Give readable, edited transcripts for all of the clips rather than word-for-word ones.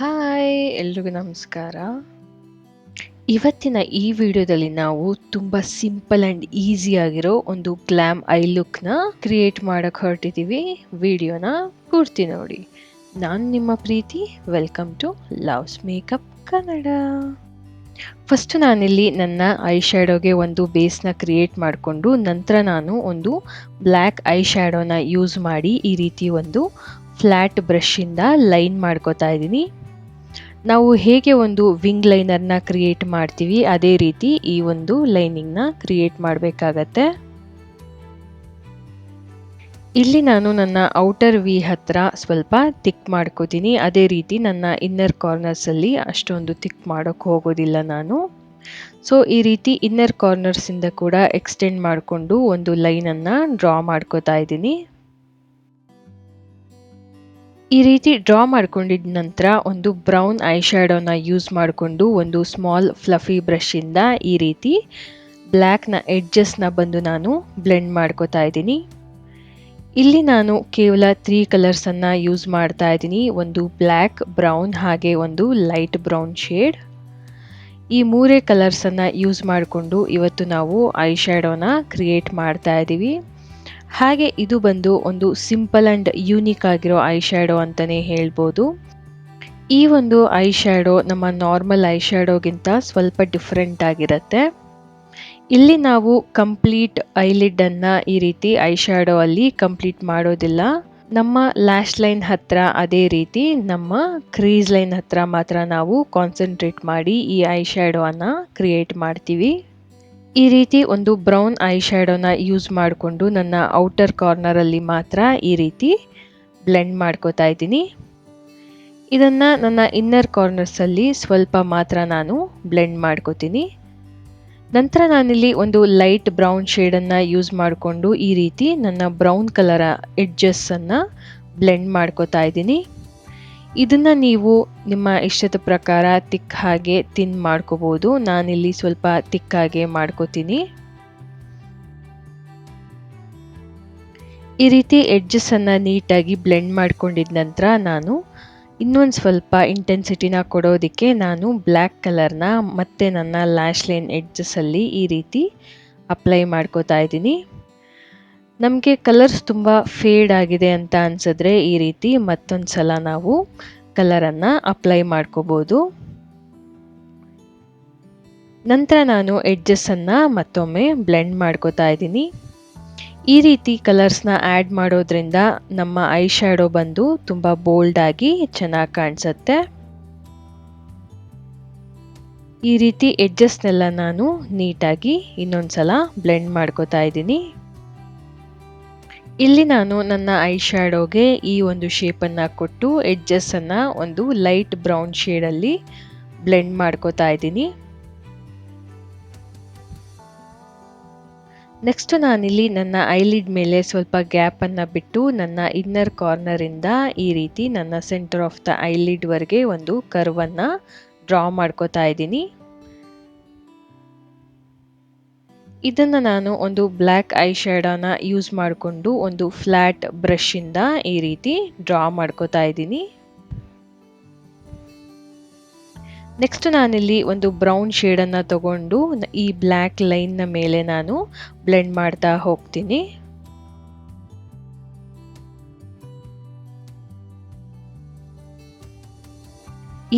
Hi ಎಲ್ರಿಗೂ ನಮಸ್ಕಾರ. ಇವತ್ತಿನ ಈ ವಿಡಿಯೋದಲ್ಲಿ ನಾವು ತುಂಬ ಸಿಂಪಲ್ ಆ್ಯಂಡ್ ಈಸಿ ಆಗಿರೋ ಒಂದು ಗ್ಲಾಮ್ ಐ ಲುಕ್ನ ಕ್ರಿಯೇಟ್ ಮಾಡಕ್ಕೆ ಹೊರಟಿದ್ದೀವಿ. ವಿಡಿಯೋನ ಪೂರ್ತಿ ನೋಡಿ. ನಾನು ನಿಮ್ಮ ಪ್ರೀತಿ. Welcome to love's makeup Kannada. First ನಾನಿಲ್ಲಿ ನನ್ನ ಐ ಶ್ಯಾಡೋಗೆ ಒಂದು ಬೇಸ್ನ ಕ್ರಿಯೇಟ್ ಮಾಡಿಕೊಂಡು ನಂತರ ನಾನು ಒಂದು ಬ್ಲ್ಯಾಕ್ ಐ ಶ್ಯಾಡೋನ ಯೂಸ್ ಮಾಡಿ ಈ ರೀತಿ ಒಂದು ಫ್ಲ್ಯಾಟ್ ಬ್ರಷಿಂದ ಲೈನ್ ಮಾಡ್ಕೋತಾ ಇದ್ದೀನಿ. ನಾವು ಹೇಗೆ ಒಂದು ವಿಂಗ್ ಲೈನರ್ನ ಕ್ರಿಯೇಟ್ ಮಾಡ್ತೀವಿ ಅದೇ ರೀತಿ ಈ ಒಂದು ಲೈನಿಂಗ್ನ ಕ್ರಿಯೇಟ್ ಮಾಡಬೇಕಾಗತ್ತೆ. ಇಲ್ಲಿ ನಾನು ನನ್ನ ಔಟರ್ ವಿ ಹತ್ರ ಸ್ವಲ್ಪ ತಿಕ್ ಮಾಡ್ಕೋತೀನಿ. ಅದೇ ರೀತಿ ನನ್ನ ಇನ್ನರ್ ಕಾರ್ನರ್ಸಲ್ಲಿ ಅಷ್ಟೊಂದು ತಿಕ್ ಮಾಡೋಕ್ಕೆ ಹೋಗೋದಿಲ್ಲ ನಾನು. ಸೊ ಈ ರೀತಿ ಇನ್ನರ್ ಕಾರ್ನರ್ಸಿಂದ ಕೂಡ ಎಕ್ಸ್ಟೆಂಡ್ ಮಾಡಿಕೊಂಡು ಒಂದು ಲೈನನ್ನು ಡ್ರಾ ಮಾಡ್ಕೋತಾ ಇದ್ದೀನಿ. ಈ ರೀತಿ ಡ್ರಾ ಮಾಡ್ಕೊಂಡಿದ್ದ ನಂತರ ಒಂದು ಬ್ರೌನ್ ಐ ಶ್ಯಾಡೋನ ಯೂಸ್ ಮಾಡಿಕೊಂಡು ಒಂದು ಸ್ಮಾಲ್ ಫ್ಲಫಿ ಬ್ರಷಿಂದ ಈ ರೀತಿ ಬ್ಲ್ಯಾಕ್ನ ಎಡ್ಜಸ್ನ ಬಂದು ನಾನು ಬ್ಲೆಂಡ್ ಮಾಡ್ಕೋತಾ ಇದ್ದೀನಿ. ಇಲ್ಲಿ ನಾನು ಕೇವಲ 3 ಕಲರ್ಸನ್ನು ಯೂಸ್ ಮಾಡ್ತಾ ಇದ್ದೀನಿ. ಒಂದು ಬ್ಲ್ಯಾಕ್, ಬ್ರೌನ್ ಹಾಗೆ ಒಂದು ಲೈಟ್ ಬ್ರೌನ್ ಶೇಡ್. ಈ 3 ಕಲರ್ಸನ್ನು ಯೂಸ್ ಮಾಡಿಕೊಂಡು ಇವತ್ತು ನಾವು ಐ ಶ್ಯಾಡೋನ ಕ್ರಿಯೇಟ್ ಮಾಡ್ತಾ ಇದ್ದೀವಿ. ಹಾಗೆ ಇದು ಬಂದು ಒಂದು ಸಿಂಪಲ್ ಆ್ಯಂಡ್ ಯೂನಿಕ್ ಆಗಿರೋ ಐ ಶ್ಯಾಡೋ ಅಂತಲೇ ಹೇಳ್ಬೋದು. ಈ ಒಂದು ಐ ಶ್ಯಾಡೋ ನಮ್ಮ ನಾರ್ಮಲ್ ಐ ಶ್ಯಾಡೋಗಿಂತ ಸ್ವಲ್ಪ ಡಿಫ್ರೆಂಟ್ ಆಗಿರುತ್ತೆ. ಇಲ್ಲಿ ನಾವು ಕಂಪ್ಲೀಟ್ ಐಲಿಡನ್ನು ಈ ರೀತಿ ಐ ಶ್ಯಾಡೋ ಅಲ್ಲಿ ಕಂಪ್ಲೀಟ್ ಮಾಡೋದಿಲ್ಲ. ನಮ್ಮ ಲ್ಯಾಶ್ ಲೈನ್ ಹತ್ರ ಅದೇ ರೀತಿ ನಮ್ಮ ಕ್ರೀಸ್ ಲೈನ್ ಹತ್ರ ಮಾತ್ರ ನಾವು ಕಾನ್ಸಂಟ್ರೇಟ್ ಮಾಡಿ ಈ ಐ ಶ್ಯಾಡೋವನ್ನು ಕ್ರಿಯೇಟ್ ಮಾಡ್ತೀವಿ. ಈ ರೀತಿ ಒಂದು ಬ್ರೌನ್ ಐ ಶ್ಯಾಡೋನ ಯೂಸ್ ಮಾಡಿಕೊಂಡು ನನ್ನ ಔಟರ್ ಕಾರ್ನರಲ್ಲಿ ಮಾತ್ರ ಈ ರೀತಿ ಬ್ಲೆಂಡ್ ಮಾಡ್ಕೋತಾ ಇದ್ದೀನಿ. ಇದನ್ನು ನನ್ನ ಇನ್ನರ್ ಕಾರ್ನರ್ಸಲ್ಲಿ ಸ್ವಲ್ಪ ಮಾತ್ರ ನಾನು ಬ್ಲೆಂಡ್ ಮಾಡ್ಕೋತೀನಿ. ನಂತರ ನಾನಿಲ್ಲಿ ಒಂದು ಲೈಟ್ ಬ್ರೌನ್ ಶೇಡನ್ನು ಯೂಸ್ ಮಾಡಿಕೊಂಡು ಈ ರೀತಿ ನನ್ನ ಬ್ರೌನ್ ಕಲರ ಎಡ್ಜಸ್ಸನ್ನು ಬ್ಲೆಂಡ್ ಮಾಡ್ಕೋತಾ ಇದ್ದೀನಿ. ಇದನ್ನು ನೀವು ನಿಮ್ಮ ಇಷ್ಟದ ಪ್ರಕಾರ ತಿಕ್ ಹಾಗೆ ತಿನ್ ಮಾಡ್ಕೋಬೋದು. ನಾನಿಲ್ಲಿ ಸ್ವಲ್ಪ ತಿಕ್ಕಾಗೆ ಮಾಡ್ಕೋತೀನಿ. ಈ ರೀತಿ ಎಡ್ಜಸ್ಸನ್ನು ನೀಟಾಗಿ ಬ್ಲೆಂಡ್ ಮಾಡ್ಕೊಂಡಿದ ನಂತರ ನಾನು ಇನ್ನೊಂದು ಸ್ವಲ್ಪ ಇಂಟೆನ್ಸಿಟಿನ ಕೊಡೋದಕ್ಕೆ ನಾನು ಬ್ಲ್ಯಾಕ್ ಕಲರ್ನ ಮತ್ತೆ ನನ್ನ ಲ್ಯಾಶ್ ಲೈನ್ ಎಡ್ಜಸ್ಸಲ್ಲಿ ಈ ರೀತಿ ಅಪ್ಲೈ ಮಾಡ್ಕೋತಾ ಇದ್ದೀನಿ. ನಮಗೆ ಕಲರ್ಸ್ ತುಂಬ ಫೇಡ್ ಆಗಿದೆ ಅಂತ ಅನಿಸಿದ್ರೆ ಈ ರೀತಿ ಮತ್ತೊಂದು ಸಲ ನಾವು ಕಲರನ್ನು ಅಪ್ಲೈ ಮಾಡ್ಕೋಬೋದು. ನಂತರ ನಾನು ಎಡ್ಜಸ್ಸನ್ನು ಮತ್ತೊಮ್ಮೆ ಬ್ಲೆಂಡ್ ಮಾಡ್ಕೋತಾ ಇದ್ದೀನಿ. ಈ ರೀತಿ ಕಲರ್ಸ್ನ ಆ್ಯಡ್ ಮಾಡೋದ್ರಿಂದ ನಮ್ಮ ಐ ಶ್ಯಾಡೋ ಬಂದು ತುಂಬ ಬೋಲ್ಡಾಗಿ ಚೆನ್ನಾಗಿ ಕಾಣಿಸುತ್ತೆ. ಈ ರೀತಿ ಎಡ್ಜಸ್ನೆಲ್ಲ ನಾನು ನೀಟಾಗಿ ಇನ್ನೊಂದ್ಸಲ ಬ್ಲೆಂಡ್ ಮಾಡ್ಕೋತಾ ಇದ್ದೀನಿ. ಇಲ್ಲಿ ನಾನು ನನ್ನ ಐ ಶ್ಯಾಡೋಗೆ ಈ ಒಂದು ಶೇಪನ್ನು ಕೊಟ್ಟು ಎಡ್ಜಸ್ಸನ್ನು ಒಂದು ಲೈಟ್ ಬ್ರೌನ್ ಶೇಡಲ್ಲಿ ಬ್ಲೆಂಡ್ ಮಾಡ್ಕೋತಾ ಇದ್ದೀನಿ. ನೆಕ್ಸ್ಟ್ ನಾನಿಲ್ಲಿ ನನ್ನ ಐಲಿಡ್ ಮೇಲೆ ಸ್ವಲ್ಪ ಗ್ಯಾಪನ್ನು ಬಿಟ್ಟು ನನ್ನ ಇನ್ನರ್ ಕಾರ್ನರಿಂದ ಈ ರೀತಿ ನನ್ನ ಸೆಂಟರ್ ಆಫ್ ದ ಐಲಿಡ್ವರೆಗೆ ಒಂದು ಕರ್ವನ್ನು ಡ್ರಾ ಮಾಡ್ಕೋತಾ ಇದ್ದೀನಿ. ಇದನ್ನು ನಾನು ಒಂದು ಬ್ಲ್ಯಾಕ್ ಐ ಶ್ಯಾಡೋನ ಯೂಸ್ ಮಾಡಿಕೊಂಡು ಒಂದು ಫ್ಲ್ಯಾಟ್ ಬ್ರಷಿಂದ ಈ ರೀತಿ ಡ್ರಾ ಮಾಡ್ಕೋತಾ ಇದ್ದೀನಿ. ನೆಕ್ಸ್ಟ್ ನಾನಿಲ್ಲಿ ಒಂದು ಬ್ರೌನ್ ಶೇಡನ್ನು ತಗೊಂಡು ಈ ಬ್ಲ್ಯಾಕ್ ಲೈನ್ನ ಮೇಲೆ ನಾನು ಬ್ಲೆಂಡ್ ಮಾಡ್ತಾ ಹೋಗ್ತೀನಿ.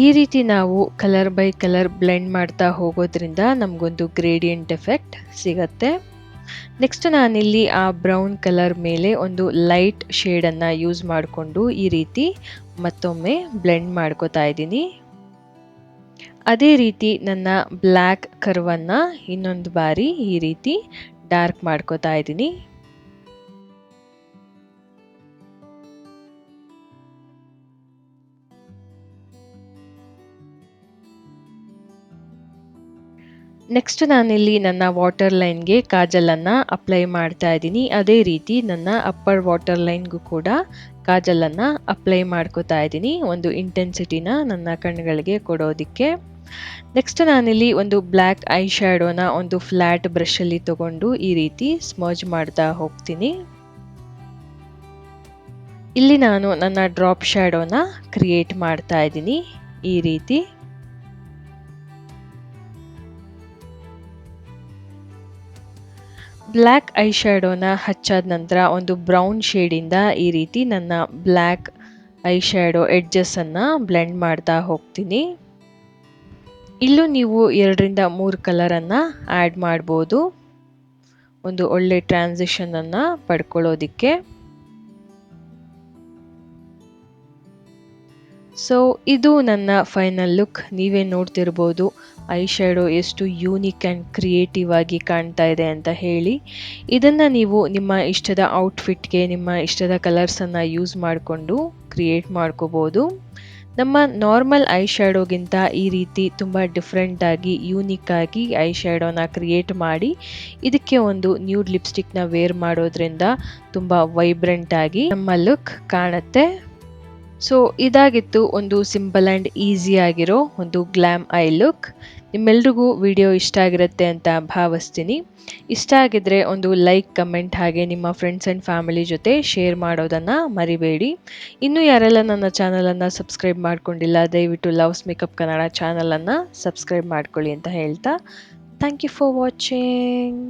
ಈ ರೀತಿ ನಾವು ಕಲರ್ ಬೈ ಕಲರ್ ಬ್ಲೆಂಡ್ ಮಾಡ್ತಾ ಹೋಗೋದ್ರಿಂದ ನಮಗೊಂದು ಗ್ರೇಡಿಯಂಟ್ ಎಫೆಕ್ಟ್ ಸಿಗತ್ತೆ. ನೆಕ್ಸ್ಟ್ ನಾನಿಲ್ಲಿ ಆ ಬ್ರೌನ್ ಕಲರ್ ಮೇಲೆ ಒಂದು ಲೈಟ್ ಶೇಡನ್ನು ಯೂಸ್ ಮಾಡಿಕೊಂಡು ಈ ರೀತಿ ಮತ್ತೊಮ್ಮೆ ಬ್ಲೆಂಡ್ ಮಾಡ್ಕೋತಾ ಇದ್ದೀನಿ. ಅದೇ ರೀತಿ ನನ್ನ ಬ್ಲ್ಯಾಕ್ ಕರ್ವನ್ನು ಇನ್ನೊಂದು ಬಾರಿ ಈ ರೀತಿ ಡಾರ್ಕ್ ಮಾಡ್ಕೋತಾ ಇದ್ದೀನಿ. ನೆಕ್ಸ್ಟ್ ನಾನಿಲ್ಲಿ ನನ್ನ ವಾಟರ್ ಲೈನ್ಗೆ ಕಾಜಲನ್ನು ಅಪ್ಲೈ ಮಾಡ್ತಾ ಇದ್ದೀನಿ. ಅದೇ ರೀತಿ ನನ್ನ ಅಪ್ಪರ್ ವಾಟರ್ ಲೈನ್ಗೂ ಕೂಡ ಕಾಜಲನ್ನು ಅಪ್ಲೈ ಮಾಡ್ಕೋತಾ ಇದ್ದೀನಿ, ಒಂದು ಇಂಟೆನ್ಸಿಟಿನ ನನ್ನ ಕಣ್ಣುಗಳಿಗೆ ಕೊಡೋದಕ್ಕೆ. ನೆಕ್ಸ್ಟ್ ನಾನಿಲ್ಲಿ ಒಂದು ಬ್ಲ್ಯಾಕ್ ಐ ಶ್ಯಾಡೋನ ಒಂದು ಫ್ಲ್ಯಾಟ್ ಬ್ರಷಲ್ಲಿ ತಗೊಂಡು ಈ ರೀತಿ ಸ್ಮರ್ಜ್ ಮಾಡ್ತಾ ಹೋಗ್ತೀನಿ. ಇಲ್ಲಿ ನಾನು ನನ್ನ ಡ್ರಾಪ್ ಶ್ಯಾಡೋನ ಕ್ರಿಯೇಟ್ ಮಾಡ್ತಾ ಇದ್ದೀನಿ. ಈ ರೀತಿ. ಬ್ಲ್ಯಾಕ್ ಐ ಶ್ಯಾಡೋನ ಹಚ್ಚಾದ ನಂತರ ಒಂದು ಬ್ರೌನ್ ಶೇಡಿಂದ ಈ ರೀತಿ ನನ್ನ ಬ್ಲ್ಯಾಕ್ ಐ ಶ್ಯಾಡೋ ಎಡ್ಜಸ್ಸನ್ನು ಬ್ಲೆಂಡ್ ಮಾಡ್ತಾ ಹೋಗ್ತೀನಿ. ಇಲ್ಲೂ ನೀವು 2ರಿಂದ 3 ಕಲರನ್ನು ಆ್ಯಡ್ ಮಾಡ್ಬೋದು ಒಂದು ಒಳ್ಳೆ ಟ್ರಾನ್ಸಿಷನನ್ನು ಪಡ್ಕೊಳ್ಳೋದಿಕ್ಕೆ. ಸೊ ಇದು ನನ್ನ ಫೈನಲ್ ಲುಕ್. ನೀವೇ ನೋಡ್ತಿರ್ಬೋದು ಐ ಶ್ಯಾಡೋ ಎಷ್ಟು ಯೂನಿಕ್ ಆ್ಯಂಡ್ ಕ್ರಿಯೇಟಿವ್ ಆಗಿ ಕಾಣ್ತಾ ಇದೆ ಅಂತ ಹೇಳಿ. ಇದನ್ನು ನೀವು ನಿಮ್ಮ ಇಷ್ಟದ ಔಟ್ಫಿಟ್ಗೆ ನಿಮ್ಮ ಇಷ್ಟದ ಕಲರ್ಸನ್ನು ಯೂಸ್ ಮಾಡಿಕೊಂಡು ಕ್ರಿಯೇಟ್ ಮಾಡ್ಕೋಬೋದು. ನಮ್ಮ ನಾರ್ಮಲ್ ಐ ಶ್ಯಾಡೋಗಿಂತ ಈ ರೀತಿ ತುಂಬ ಡಿಫ್ರೆಂಟಾಗಿ ಯೂನಿಕ್ಕಾಗಿ ಐ ಶ್ಯಾಡೋನ ಕ್ರಿಯೇಟ್ ಮಾಡಿ ಇದಕ್ಕೆ ಒಂದು ನ್ಯೂಡ್ ಲಿಪ್ಸ್ಟಿಕ್ನ ವೇರ್ ಮಾಡೋದ್ರಿಂದ ತುಂಬ ವೈಬ್ರೆಂಟಾಗಿ ನಮ್ಮ ಲುಕ್ ಕಾಣುತ್ತೆ. ಸೊ ಇದಾಗಿತ್ತು ಒಂದು ಸಿಂಪಲ್ ಆ್ಯಂಡ್ ಈಸಿ ಆಗಿರೋ ಒಂದು ಗ್ಲ್ಯಾಮ್ ಐ ಲುಕ್. ನಿಮ್ಮೆಲ್ರಿಗೂ ವಿಡಿಯೋ ಇಷ್ಟ ಆಗಿರುತ್ತೆ ಅಂತ ಭಾವಿಸ್ತೀನಿ. ಇಷ್ಟ ಆಗಿದ್ರೆ ಒಂದು ಲೈಕ್, ಕಮೆಂಟ್ ಹಾಗೆ ನಿಮ್ಮ ಫ್ರೆಂಡ್ಸ್ ಆ್ಯಂಡ್ ಫ್ಯಾಮಿಲಿ ಜೊತೆ ಶೇರ್ ಮಾಡೋದನ್ನು ಮರಿಬೇಡಿ. ಇನ್ನೂ ಯಾರೆಲ್ಲ ನನ್ನ ಚಾನಲನ್ನು ಸಬ್ಸ್ಕ್ರೈಬ್ ಮಾಡ್ಕೊಂಡಿಲ್ಲ ದಯವಿಟ್ಟು ಲವ್ಸ್ ಮೇಕಪ್ ಕನ್ನಡ ಚಾನಲನ್ನು ಸಬ್ಸ್ಕ್ರೈಬ್ ಮಾಡ್ಕೊಳ್ಳಿ ಅಂತ ಹೇಳ್ತಾ ಥ್ಯಾಂಕ್ ಯು ಫಾರ್ ವಾಚಿಂಗ್.